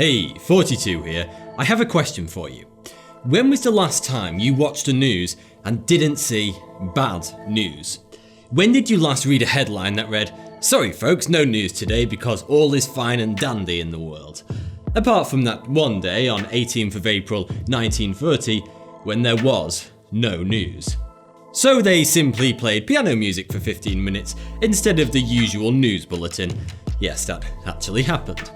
Hey, 42 here. I have a question for you. When was the last time you watched the news and didn't see bad news? When did you last read a headline that read, "Sorry folks, no news today because all is fine and dandy in the world"? Apart from that one day on 18th of April 1930 when there was no news. So they simply played piano music for 15 minutes instead of the usual news bulletin. Yes, that actually happened.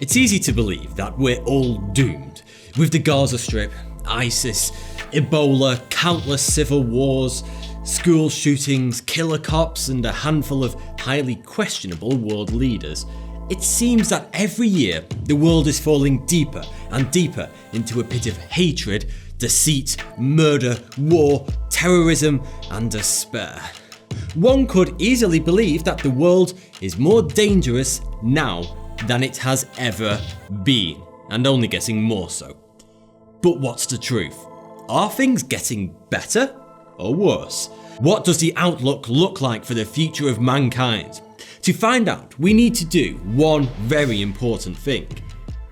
It's easy to believe that we're all doomed, with the Gaza Strip, ISIS, Ebola, countless civil wars, school shootings, killer cops, and a handful of highly questionable world leaders. It seems that every year the world is falling deeper and deeper into a pit of hatred, deceit, murder, war, terrorism, and despair. One could easily believe that the world is more dangerous now than it has ever been, and only getting more so. But what's the truth? Are things getting better or worse? What does the outlook look like for the future of mankind? To find out, we need to do one very important thing.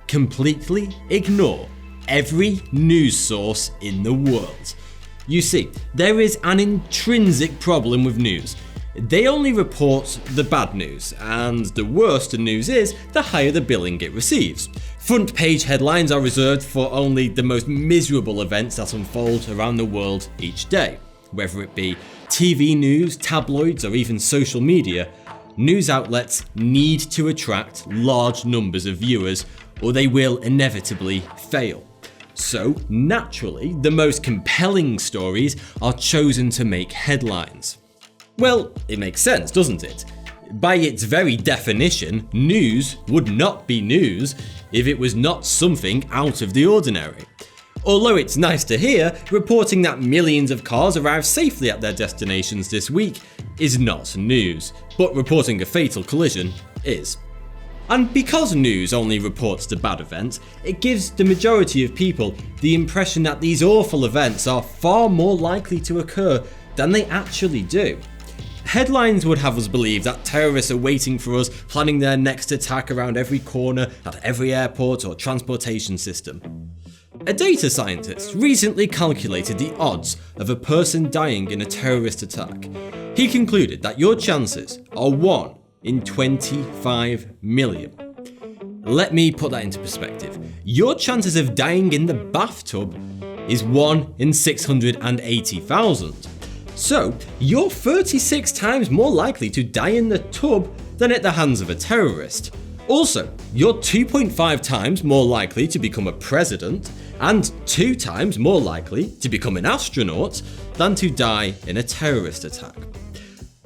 Completely ignore every news source in the world. You see, there is an intrinsic problem with news. They only report the bad news, and the worse the news is, the higher the billing it receives. Front page headlines are reserved for only the most miserable events that unfold around the world each day. Whether it be TV news, tabloids, or even social media, news outlets need to attract large numbers of viewers or they will inevitably fail. So, naturally, the most compelling stories are chosen to make headlines. Well, it makes sense, doesn't it? By its very definition, news would not be news if it was not something out of the ordinary. Although it's nice to hear, reporting that millions of cars arrived safely at their destinations this week is not news, but reporting a fatal collision is. And because news only reports the bad events, it gives the majority of people the impression that these awful events are far more likely to occur than they actually do. Headlines would have us believe that terrorists are waiting for us, planning their next attack around every corner at every airport or transportation system. A data scientist recently calculated the odds of a person dying in a terrorist attack. He concluded that your chances are 1 in 25 million. Let me put that into perspective. Your chances of dying in the bathtub is 1 in 680,000. So, you're 36 times more likely to die in the tub than at the hands of a terrorist. Also, you're 2.5 times more likely to become a president and 2 times more likely to become an astronaut than to die in a terrorist attack.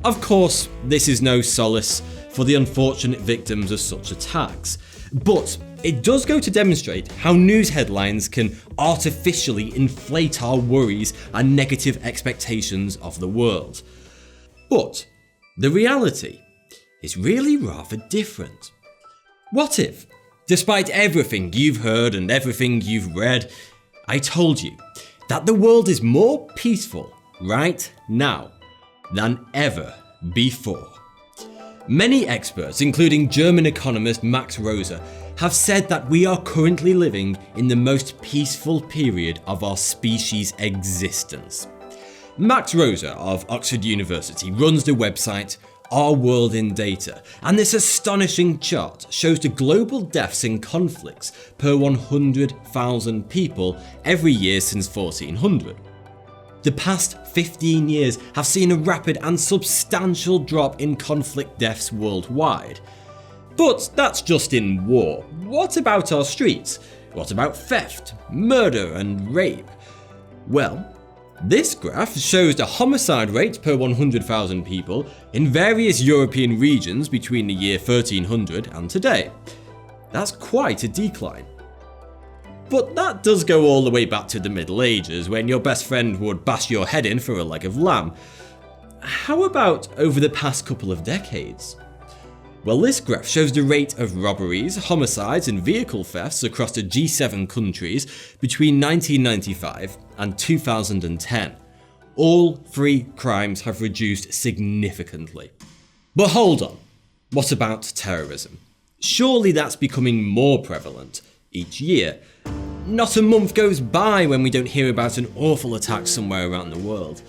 Of course, this is no solace for the unfortunate victims of such attacks, but it does go to demonstrate how news headlines can artificially inflate our worries and negative expectations of the world. But the reality is really rather different. What if, despite everything you've heard and everything you've read, I told you that the world is more peaceful right now than ever before? Many experts, including German economist Max Rosa, have said that we are currently living in the most peaceful period of our species' existence. Max Rosa of Oxford University runs the website Our World in Data, and this astonishing chart shows the global deaths in conflicts per 100,000 people every year since 1400. The past 15 years have seen a rapid and substantial drop in conflict deaths worldwide. But that's just in war. What about our streets? What about theft, murder and rape? Well, this graph shows the homicide rate per 100,000 people in various European regions between the year 1300 and today. That's quite a decline. But that does go all the way back to the Middle Ages, when your best friend would bash your head in for a leg of lamb. How about over the past couple of decades? Well, this graph shows the rate of robberies, homicides and vehicle thefts across the G7 countries between 1995 and 2010. All 3 crimes have reduced significantly. But hold on, what about terrorism? Surely that's becoming more prevalent each year. Not a month goes by when we don't hear about an awful attack somewhere around the world.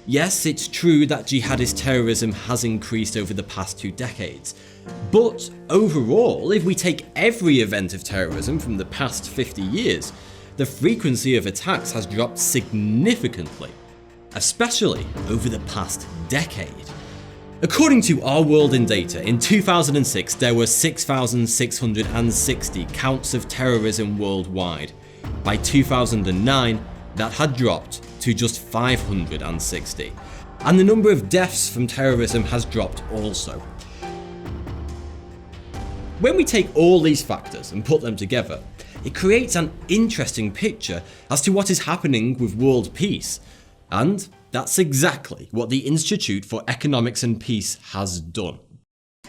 Yes, it's true that jihadist terrorism has increased over the past 2 decades, but overall, if we take every event of terrorism from the past 50 years, the frequency of attacks has dropped significantly, especially over the past decade. According to Our World in Data, in 2006 there were 6,660 counts of terrorism worldwide. By 2009, that had dropped to just 560, and the number of deaths from terrorism has dropped also. When we take all these factors and put them together, it creates an interesting picture as to what is happening with world peace, and that's exactly what the Institute for Economics and Peace has done.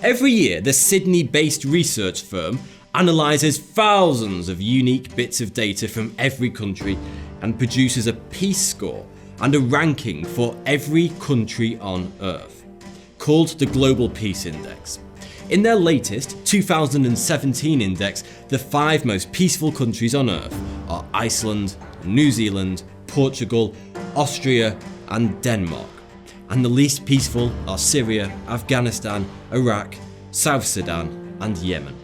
Every year, the Sydney-based research firm analyses thousands of unique bits of data from every country and produces a peace score and a ranking for every country on Earth, called the Global Peace Index. In their latest 2017 index, the 5 most peaceful countries on Earth are Iceland, New Zealand, Portugal, Austria, and Denmark, and the least peaceful are Syria, Afghanistan, Iraq, South Sudan, and Yemen.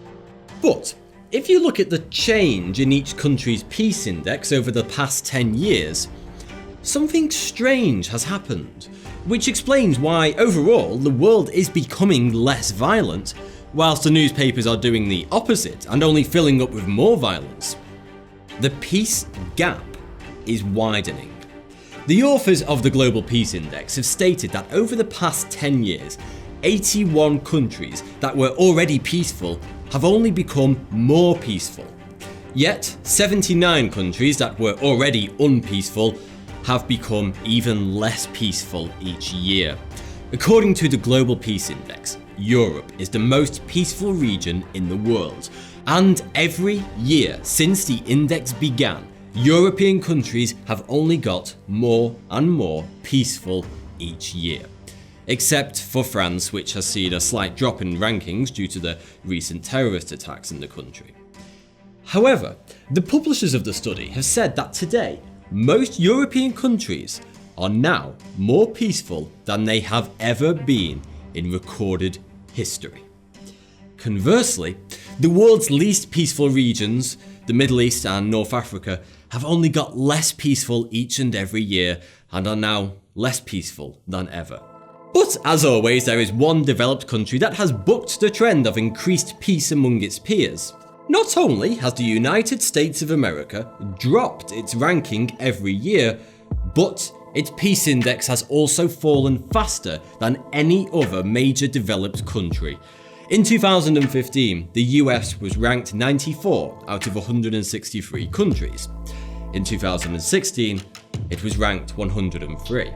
But if you look at the change in each country's peace index over the past 10 years, something strange has happened, which explains why overall the world is becoming less violent, whilst the newspapers are doing the opposite and only filling up with more violence. The peace gap is widening. The authors of the Global Peace Index have stated that over the past 10 years, 81 countries that were already peaceful have only become more peaceful. Yet, 79 countries that were already unpeaceful have become even less peaceful each year. According to the Global Peace Index, Europe is the most peaceful region in the world, and every year since the index began, European countries have only got more and more peaceful each year. Except for France, which has seen a slight drop in rankings due to the recent terrorist attacks in the country. However, the publishers of the study have said that today, most European countries are now more peaceful than they have ever been in recorded history. Conversely, the world's least peaceful regions, the Middle East and North Africa, have only got less peaceful each and every year and are now less peaceful than ever. But as always, there is one developed country that has bucked the trend of increased peace among its peers. Not only has the United States of America dropped its ranking every year, but its peace index has also fallen faster than any other major developed country. In 2015, the US was ranked 94 out of 163 countries. In 2016, it was ranked 103.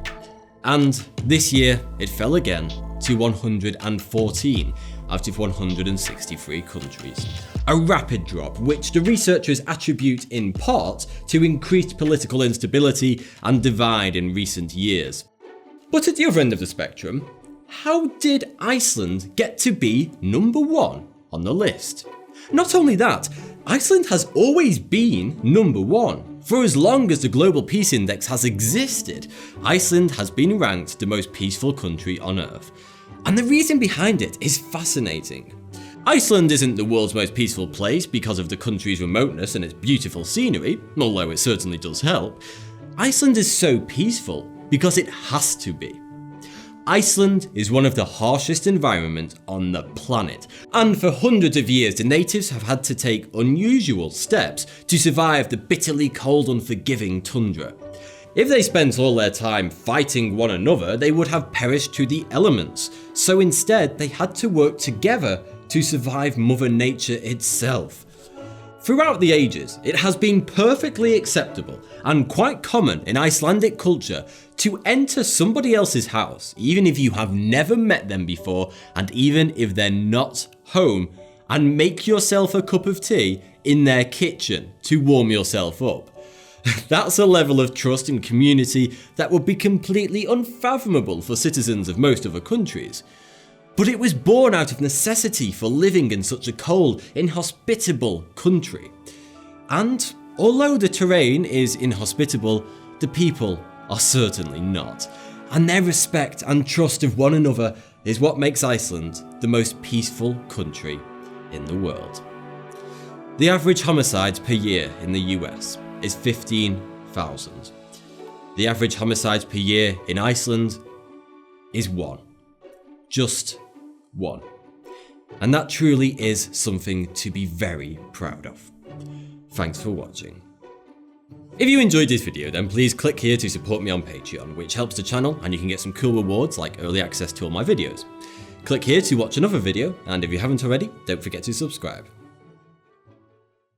And this year, it fell again to 114 out of 163 countries. A rapid drop, which the researchers attribute in part to increased political instability and divide in recent years. But at the other end of the spectrum, how did Iceland get to be number 1 on the list? Not only that, Iceland has always been number 1. For as long as the Global Peace Index has existed, Iceland has been ranked the most peaceful country on Earth. And the reason behind it is fascinating. Iceland isn't the world's most peaceful place because of the country's remoteness and its beautiful scenery, although it certainly does help. Iceland is so peaceful because it has to be. Iceland is one of the harshest environments on the planet, and for hundreds of years the natives have had to take unusual steps to survive the bitterly cold, unforgiving tundra. If they spent all their time fighting one another, they would have perished to the elements, so instead they had to work together to survive Mother Nature itself. Throughout the ages, it has been perfectly acceptable and quite common in Icelandic culture to enter somebody else's house, even if you have never met them before and even if they're not home, and make yourself a cup of tea in their kitchen to warm yourself up. That's a level of trust and community that would be completely unfathomable for citizens of most other countries. but it was born out of necessity for living in such a cold, inhospitable country. And although the terrain is inhospitable, the people are certainly not, and their respect and trust of one another is what makes Iceland the most peaceful country in the world. The average homicides per year in the US is 15,000. The average homicides per year in Iceland is 1. Just 1. And that truly is something to be very proud of. Thanks for watching. If you enjoyed this video, then please click here to support me on Patreon, which helps the channel and you can get some cool rewards like early access to all my videos. Click here to watch another video, and if you haven't already, don't forget to subscribe.